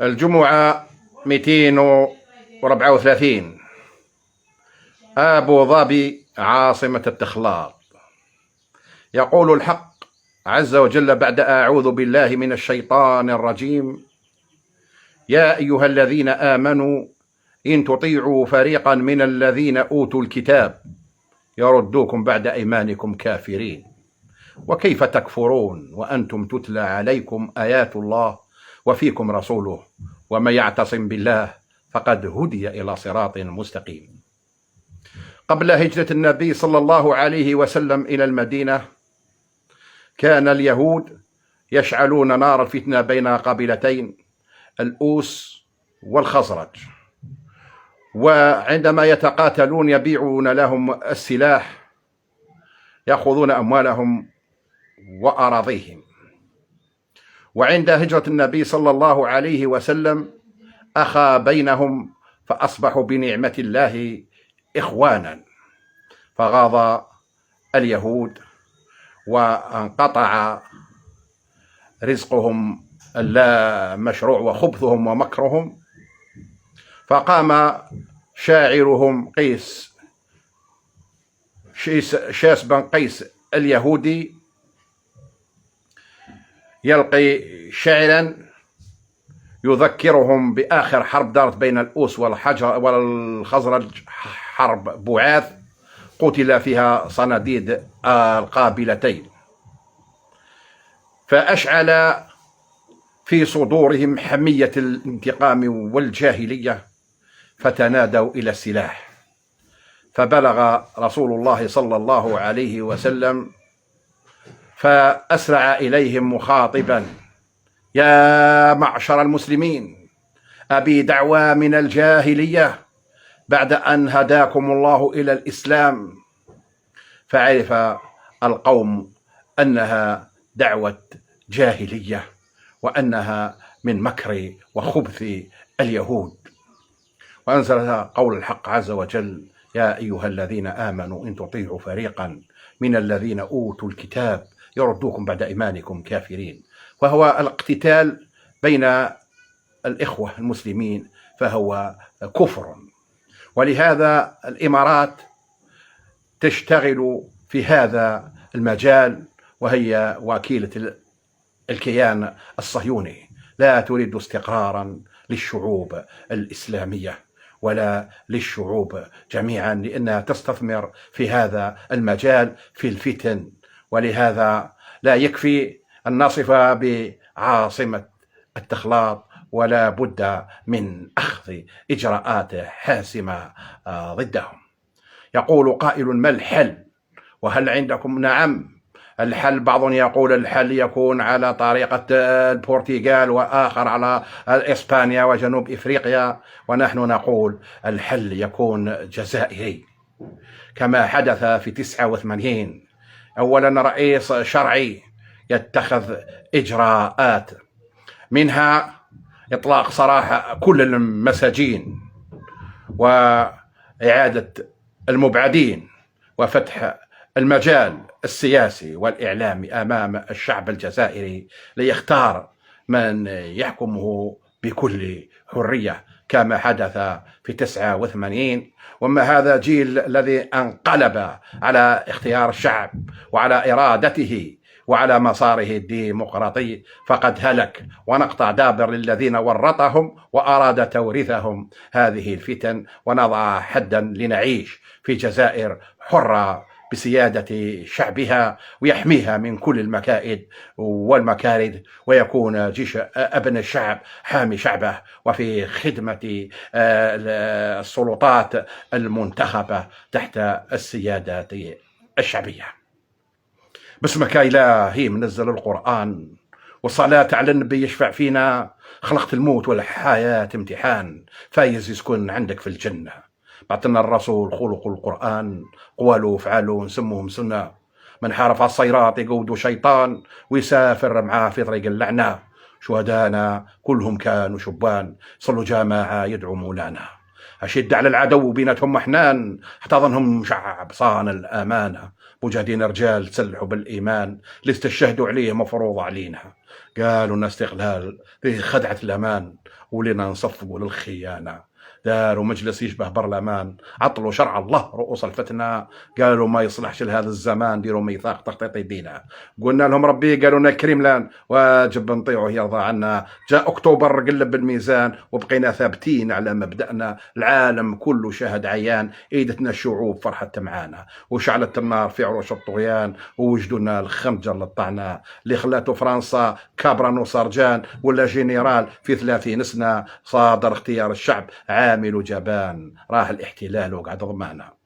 الجمعة 234. أبو ظبي عاصمة التخلاط. يقول الحق عز وجل بعد أعوذ بالله من الشيطان الرجيم: يا أيها الذين آمنوا إن تطيعوا فريقا من الذين أوتوا الكتاب يردوكم بعد أيمانكم كافرين وكيف تكفرون وأنتم تتلى عليكم آيات الله وفيكم رسوله ومن يعتصم بالله فقد هدي إلى صراط مستقيم. قبل هجرة النبي صلى الله عليه وسلم إلى المدينة كان اليهود يشعلون نار الفتنة بين قبيلتين الأوس والخزرج، وعندما يتقاتلون يبيعون لهم السلاح، يأخذون أموالهم وأراضيهم. وعند هجرة النبي صلى الله عليه وسلم أخى بينهم فأصبحوا بنعمة الله إخوانا، فغاض اليهود وانقطع رزقهم اللامشروع وخبثهم ومكرهم، فقام شاعرهم شاس بن قيس اليهودي يلقي شعرا يذكرهم بآخر حرب دارت بين الأوس والخزرج، حرب بعاث قتل فيها صناديد القابلتين، فأشعل في صدورهم حمية الانتقام والجاهلية فتنادوا إلى السلاح. فبلغ رسول الله صلى الله عليه وسلم فأسرع إليهم مخاطبا: يا معشر المسلمين، أبي دعوى من الجاهلية بعد أن هداكم الله إلى الإسلام. فعرف القوم أنها دعوة جاهلية وأنها من مكر وخبث اليهود، وأنزل قول الحق عز وجل: يا أيها الذين آمنوا إن تطيعوا فريقا من الذين أوتوا الكتاب يردوكم بعد إيمانكم كافرين. وهو الاقتتال بين الإخوة المسلمين فهو كفر، ولهذا الإمارات تشتغل في هذا المجال، وهي وكيلة الكيان الصهيوني، لا تريد استقرارا للشعوب الإسلامية ولا للشعوب جميعا، لأنها تستثمر في هذا المجال في الفتن. ولهذا لا يكفي أن نصف بعاصمة التخلاط، ولا بد من أخذ إجراءات حاسمة ضدهم. يقول قائل: ما الحل وهل عندكم؟ نعم، الحل بعض يقول الحل يكون على طريقة البرتغال، وآخر على إسبانيا وجنوب إفريقيا، ونحن نقول الحل يكون جزائري كما حدث في 89. أولا رئيس شرعي يتخذ إجراءات، منها إطلاق سراح كل المساجين وإعادة المبعدين وفتح المجال السياسي والإعلامي أمام الشعب الجزائري ليختار من يحكمه بكل حرية كما حدث في 89. وما هذا جيل الذي انقلب على اختيار الشعب وعلى إرادته وعلى مساره الديمقراطي فقد هلك، ونقطع دابر للذين ورطهم وأراد توريثهم هذه الفتن، ونضع حدا لنعيش في جزائر حرة بسيادة شعبها ويحميها من كل المكائد والمكارث، ويكون جيش أبناء الشعب حامي شعبه وفي خدمة السلطات المنتخبة تحت السيادة الشعبية. باسمك إلهي منزل القرآن، والصلاة على النبي يشفع فينا. خلقت الموت والحياة امتحان، فايز يسكن عندك في الجنة. بعثنا الرسول خلق القرآن، قوالوا وفعالوا نسموهم سنة. من حارف على الصيراط يقودوا شيطان ويسافر معاه في طريق اللعنة. شهدانا كلهم كانوا شبان، صلوا جماعة يدعو مولانا. أشد على العدو بيناتهم حنان، احتضنهم شعب صان الأمانة، مجاهدين رجال تسلحوا بالإيمان، اللي استشهدوا عليه مفروض علينا. قالوا لنا استغلال فيه خدعة الأمان، ولنا نصفقوا للخيانة. داروا مجلس يشبه برلمان، عطلوا شرع الله رؤوس الفتنة، قالوا ما يصلحش لهذا الزمان، ديروا ميثاق تخطيط يدينا. قلنا لهم ربي، قالوا لنا كريملان، واجب نطيعه يرضى عنا. جاء أكتوبر قلب الميزان، وبقينا ثابتين على مبدأنا. العالم كله شاهد عيان، ايدتنا الشعوب فرحت معانا، وشعلت النار في عروش الطغيان، ووجدونا الخنجر للطعنة، اللي خلاته فرنسا كابران وسرجان، ولا جنرال في 30 سنة. صادر اختيار الشعب عامل جبان، راح الاحتلال وقعد ضمانه.